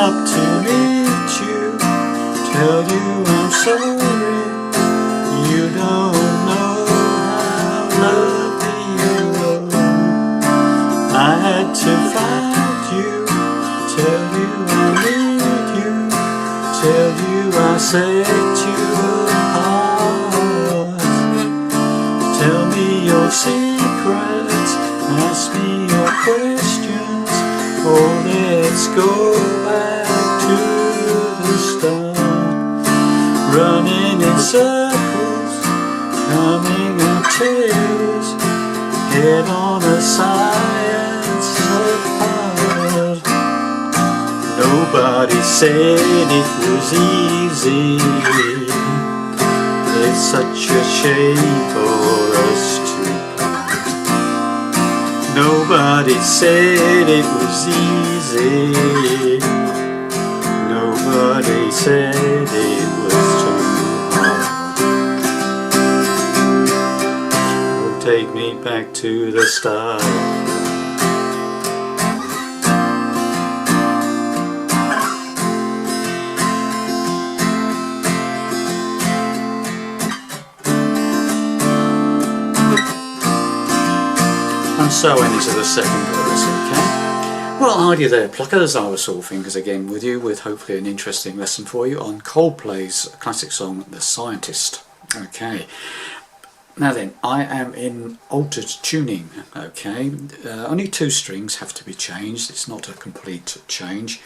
up to meet you, tell you I'm sorry. You don't know how lucky you are. I had to find you, tell you I need you, tell you I set you apart. Tell me your secrets, ask me your questions, oh let's go back to the start. Running in circles, coming up tails, head on a science apart. Nobody said it was easy. It's such a shame for us to part. Nobody said it was easy. Nobody said it was too hard. Oh, take me back to the start. And so into the second verse, okay? Well, hi there, pluckers. I was Saul Fingers again with you, with hopefully an interesting lesson for you on Coldplay's classic song, The Scientist. Okay. Now then, I am in altered tuning, okay? Only 2 strings have to be changed. It's not a complete change.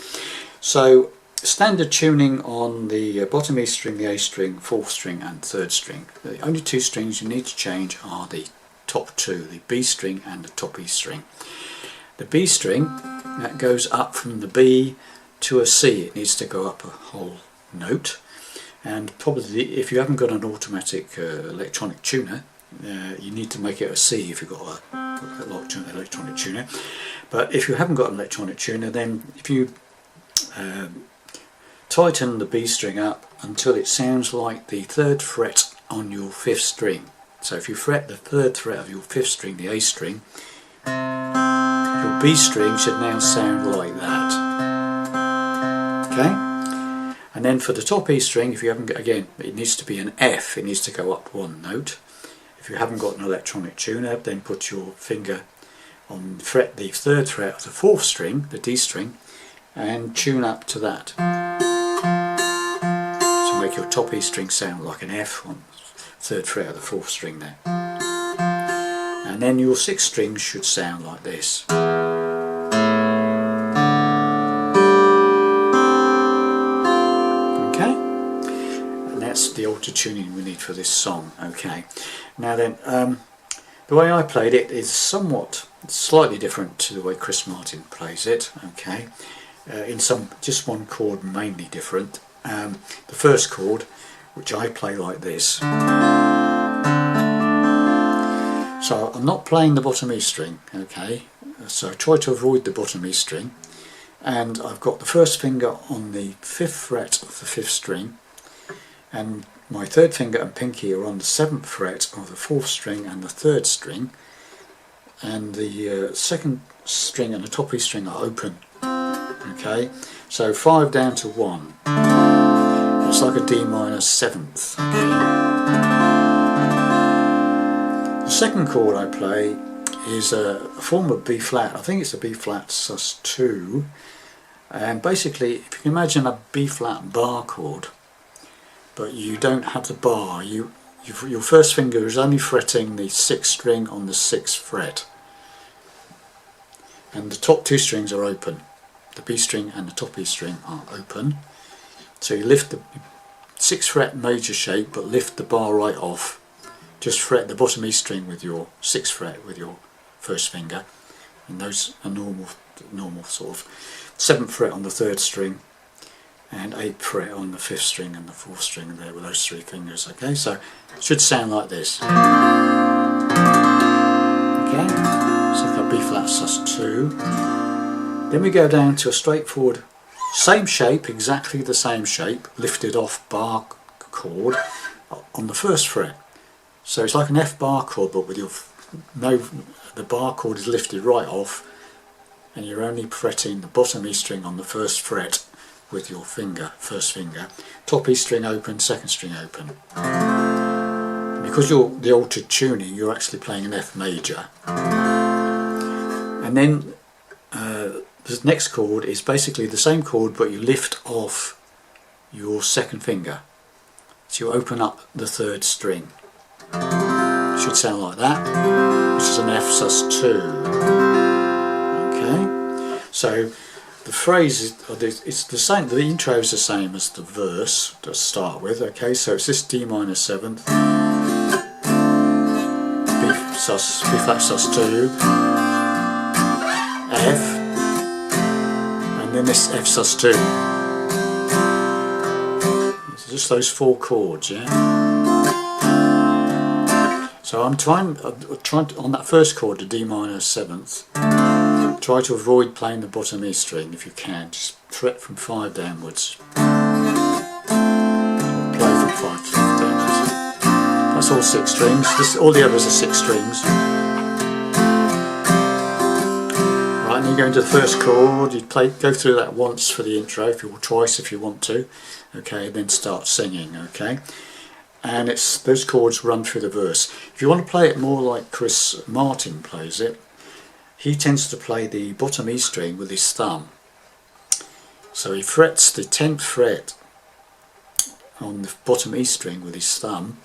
So, standard tuning on the bottom E string, the A string, 4th string and 3rd string. The only 2 strings you need to change are the top 2, the B string and the top E string. The B string, that goes up from the B to a C. It needs to go up a whole note, and probably if you haven't got an automatic electronic tuner, you need to make it a C if you've got an electronic tuner. But if you haven't got an electronic tuner, then if you tighten the B string up until it sounds like the 3rd fret on your 5th string. So if you fret the 3rd fret of your 5th string, the A string, your B string should now sound like that. Okay? And then for the top E string, if you haven't got, again, it needs to be an F, it needs to go up 1 note. If you haven't got an electronic tuner, then put your finger on the 3rd fret of the 4th string, the D string, and tune up to that. So make your top E string sound like an F on 3rd fret of the 4th string there. And then your 6th string should sound like this. Okay? And that's the altered tuning we need for this song. Okay. Now then, the way I played it is somewhat slightly different to the way Chris Martin plays it. Okay. In just one chord mainly different. The first chord, which I play like this. So I'm not playing the bottom E string, okay, so I try to avoid the bottom E string, and I've got the first finger on the 5th fret of the 5th string, and my 3rd finger and pinky are on the 7th fret of the 4th string and the 3rd string, and the 2nd string and the top E string are open, okay, so 5 down to 1. It's like a D minor 7th. Okay. The second chord I play is a form of B flat. I think it's a B flat sus2, and basically if you can imagine a B flat bar chord, but you don't have the bar, your first finger is only fretting the 6th string on the 6th fret, and the top 2 strings are open. The B string and the top E string are open. So you lift the 6th fret major shape, but lift the bar right off. Just fret the bottom E string with your 6th fret with your first finger, and those are normal sort of 7th fret on the 3rd string, and 8th fret on the 5th string and the 4th string there with those 3 fingers. Okay, so it should sound like this. Okay, so got B flat sus2. Then we go down to a straightforward, same shape, exactly the same shape, lifted off bar chord on the 1st fret. So it's like an F bar chord, but with the bar chord is lifted right off, and you're only fretting the bottom E string on the 1st fret with your finger, first finger. Top E string open, second string open. Because you're the altered tuning, you're actually playing an F major. And then the next chord is basically the same chord, but you lift off your second finger. So you open up the third string. It should sound like that, which is an F sus2. Okay, so the phrase is it's the same. The intro is the same as the verse to start with. Okay, so it's this D minor seventh, B flat sus2, F, and then this F sus2. So just those four chords, yeah. So I'm trying to, on that first chord, the D minor seventh, try to avoid playing the bottom E string if you can. Just fret from 5 downwards. Or play from 5 downwards. That's all 6 strings. All the others are 6 strings. Right, and you go into the first chord. You go through that once for the intro, or twice if you want to. Okay, then start singing. Okay. And those chords run through the verse. If you want to play it more like Chris Martin plays it, he tends to play the bottom E string with his thumb. So he frets the 10th fret on the bottom E string with his thumb.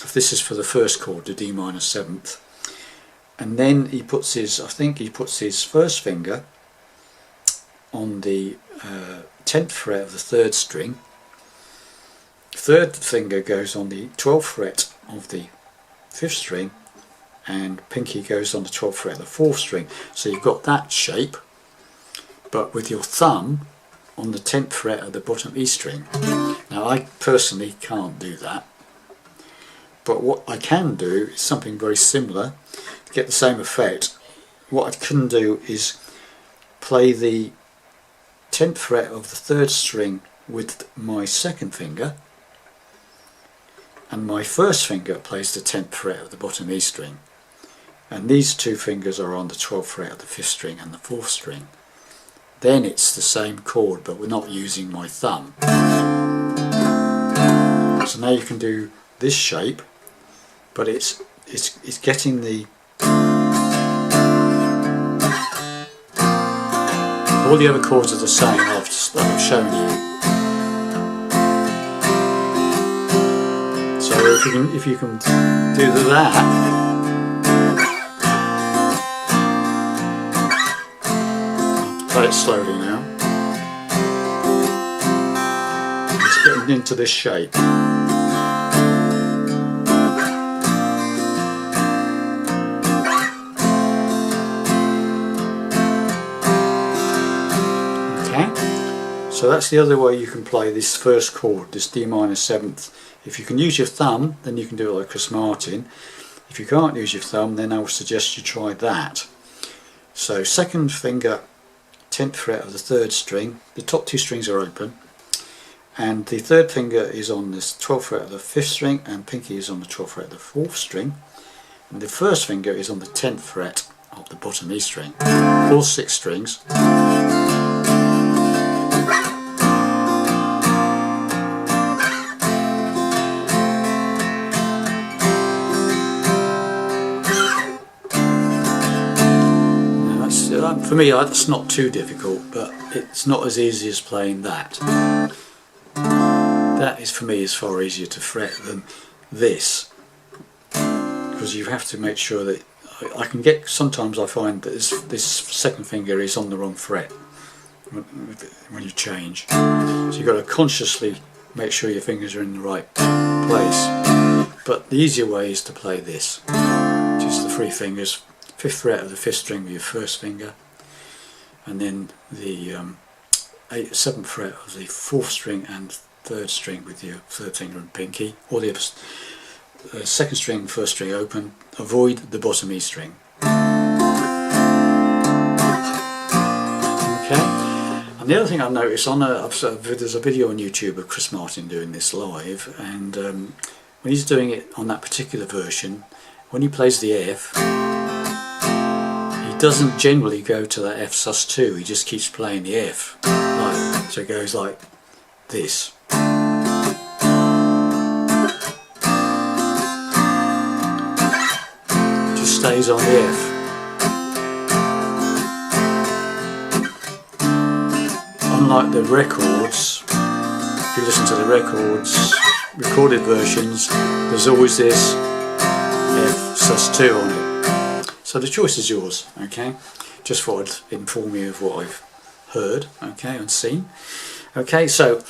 If this is for the first chord, the D minor seventh, and then he puts his first finger on the 10th fret of the third string. Third finger goes on the 12th fret of the 5th string, and pinky goes on the 12th fret of the 4th string. So you've got that shape, but with your thumb on the 10th fret of the bottom E string. Now I personally can't do that, but what I can do is something very similar to get the same effect. What I can do is play the 10th fret of the 3rd string with my second finger, and my first finger plays the 10th fret of the bottom E string, and these two fingers are on the 12th fret of the 5th string and the 4th string. Then it's the same chord, but we're not using my thumb. So now you can do this shape, but it's getting the all the other chords are the same that I've shown you. So if you can do that, play it slowly now. It's getting into this shape. Okay, so that's the other way you can play this first chord, this D minor seventh. If you can use your thumb, then you can do it like Chris Martin. If you can't use your thumb, then I would suggest you try that. So second finger, 10th fret of the 3rd string, the top 2 strings are open, and the 3rd finger is on this 12th fret of the 5th string, and pinky is on the 12th fret of the 4th string, and the first finger is on the 10th fret of the bottom E string. All 6 strings. For me, that's not too difficult, but it's not as easy as playing that. That is, for me, is far easier to fret than this, because you have to make sure that I can get. Sometimes I find that this second finger is on the wrong fret when you change. So you've got to consciously make sure your fingers are in the right place. But the easier way is to play this. Just the 3 fingers. 5th fret of the 5th string with your first finger, and then the 7th fret of the 4th string and 3rd string with your 3rd finger and pinky, or the others. 2nd string, 1st string open, avoid the bottom E string. Okay, and the other thing I've noticed, there's a video on YouTube of Chris Martin doing this live, and when he's doing it on that particular version, when he plays the F, doesn't generally go to that F sus2, he just keeps playing the F, like So it goes like this. Just stays on the F. Unlike the records, if you listen to the records, recorded versions, there's always this F sus2 on it. So the choice is yours, okay? Just thought I'd inform you of what I've heard, okay, and seen. Okay, so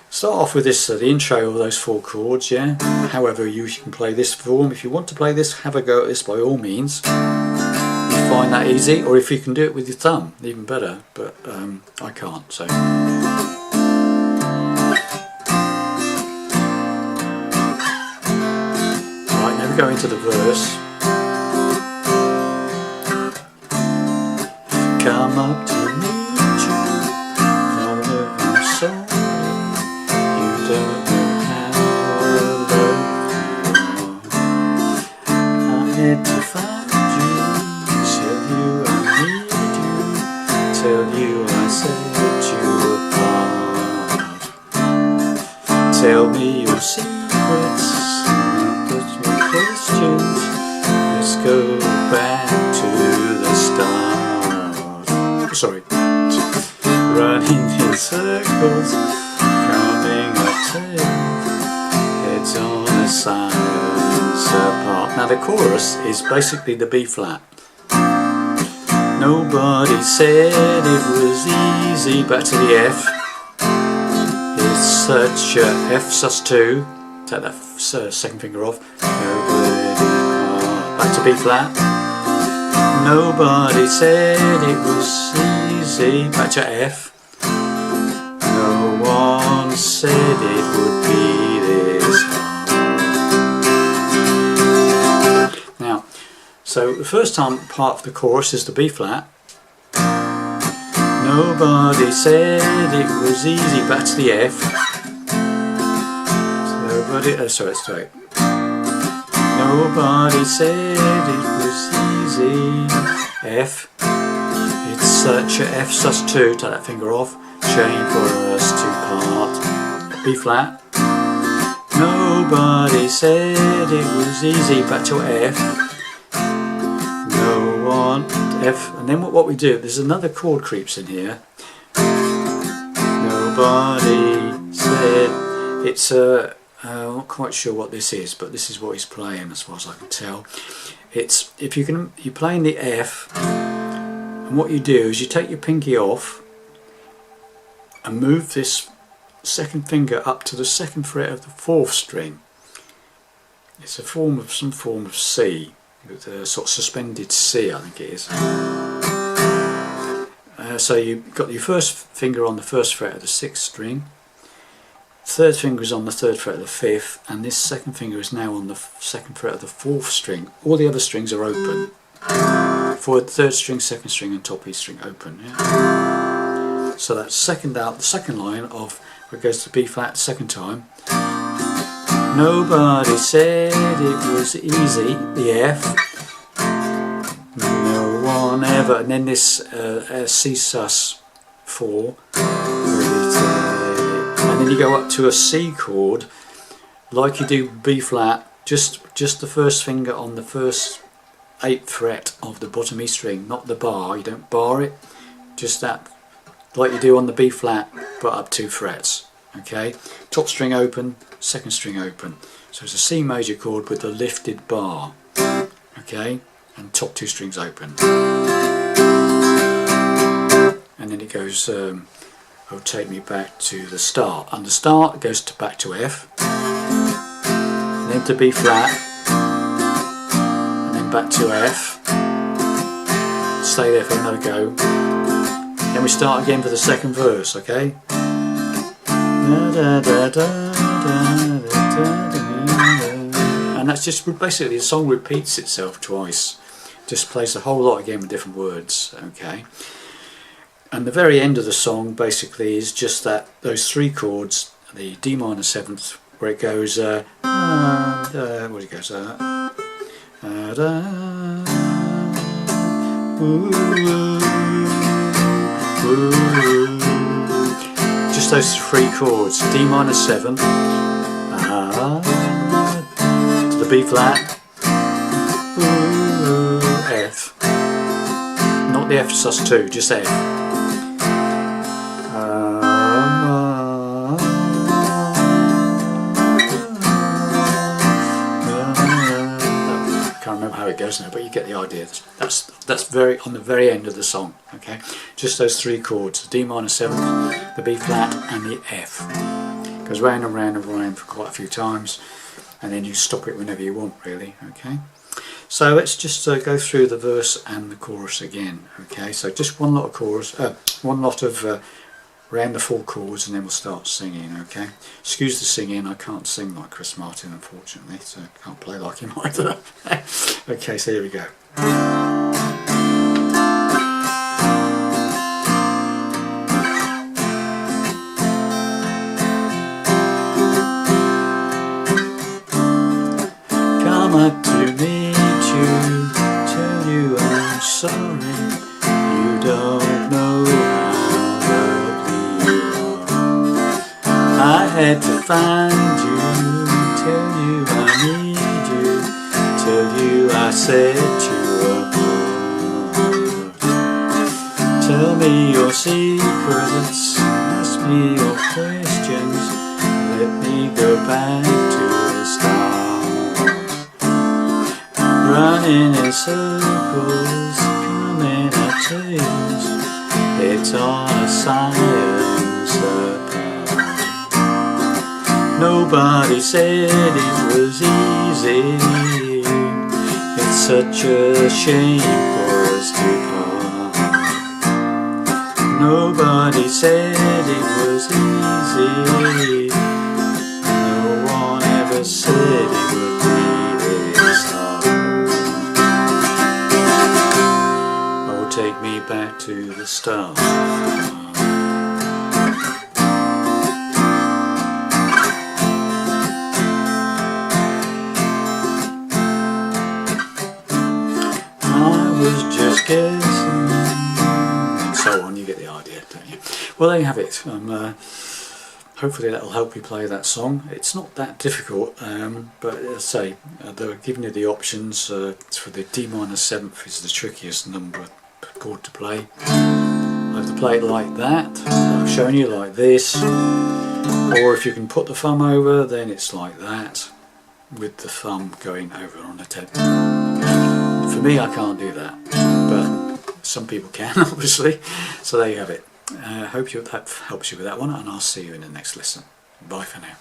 start off with this, the intro of those 4 chords, yeah? However you can play this form. If you want to play this, have a go at this by all means. If you find that easy, or if you can do it with your thumb, even better, but I can't, so. Right, now we go into the verse. Come up to meet you, Father, I'm sorry, you don't know how alone you are. I had to find you, tell you I need you, tell you I set you apart. Tell me your secrets, not just your questions, let's go back to the start. Sorry, running in circles, coming up tails, heads on a silence apart. Now the chorus is basically the B flat. Nobody said it was easy, back to the F. It's such a F sus2, take that second finger off, back to B flat. Nobody said it was easy, back to F. No one said it would be this hard. Now, so the first part of the chorus is the B flat. Nobody said it was easy, back to the F. Sorry, straight. Nobody said it was easy, F. It's such a F sus2, take that finger off, shame for us to part. B flat. Nobody said it was easy, back to F. No one, F. And then what we do, there's another chord creeps in here. Nobody said, it's a, I'm not quite sure what this is, but this is what he's playing as far as I can tell. It's, if you can, you're playing the F, and what you do is you take your pinky off and move this second finger up to the 2nd fret of the 4th string. It's a form of, some form of C, with a sort of suspended C, I think it is. So you've got your first finger on the 1st fret of the 6th string, 3rd finger is on the 3rd fret of the 5th, and this 2nd finger is now on the 2nd fret of the 4th string. All the other strings are open. 3rd string, 2nd string and top E string open. Yeah? So that's second out, the second line of where it goes to B flat 2nd time. Nobody said it was easy, the F. No one ever, and then this C sus4. And then you go up to a C chord, like you do B flat, just the first finger on the first 8th fret of the bottom E string, not the bar. You don't bar it, just that, like you do on the B flat, but up 2 frets. Okay, top string open, 2nd string open. So it's a C major chord with the lifted bar. Okay, and top 2 strings open. And then it goes. Will take me back to the start. And the start goes to back to F, and then to B flat, and then back to F. Stay there for another go. Then we start again for the 2nd verse. Okay. And that's just basically the song repeats itself twice. Just plays the whole lot again with different words. Okay. And the very end of the song basically is just that, those 3 chords, the D minor 7th, where it goes, where it goes, just those three chords, D minor 7, to the B flat, F, not the F sus2, just F. Can't remember how it goes now, but you get the idea. That's very on the very end of the song. Okay, just those three chords: the D minor 7, the B flat, and the F. Goes round and round and round for quite a few times, and then you stop it whenever you want, really. Okay. So let's just go through the verse and the chorus again. Okay, so just one lot of chorus, one lot of round the full chords, and then we'll start singing. Okay, excuse the singing, I can't sing like Chris Martin, unfortunately, so I can't play like him either. Okay, so here we go. Come up to meet you, tell you I'm sorry, you don't know how lovely you are. I had to find you, tell you I need you, tell you I set you apart. Tell me your secrets, ask me your questions, let me go back to the start. Running in circles, coming at tails, it's on a science apart. Nobody said it was easy, it's such a shame for us to part. Nobody said it was easy, no one ever said it would be this hard. Take me back to the start. I was just guessing, and so on. You get the idea, don't you? Well, there you have it. Hopefully that'll help you play that song. It's not that difficult, but as I say, they're giving you the options. For the D minor 7th is the trickiest number chord to play. I have to play it like that. I've shown you like this, or if you can put the thumb over, then it's like that, with the thumb going over on the 10th. For me, I can't do that, but some people can, obviously. So there you have it. I hope that helps you with that one, and I'll see you in the next lesson. Bye for now.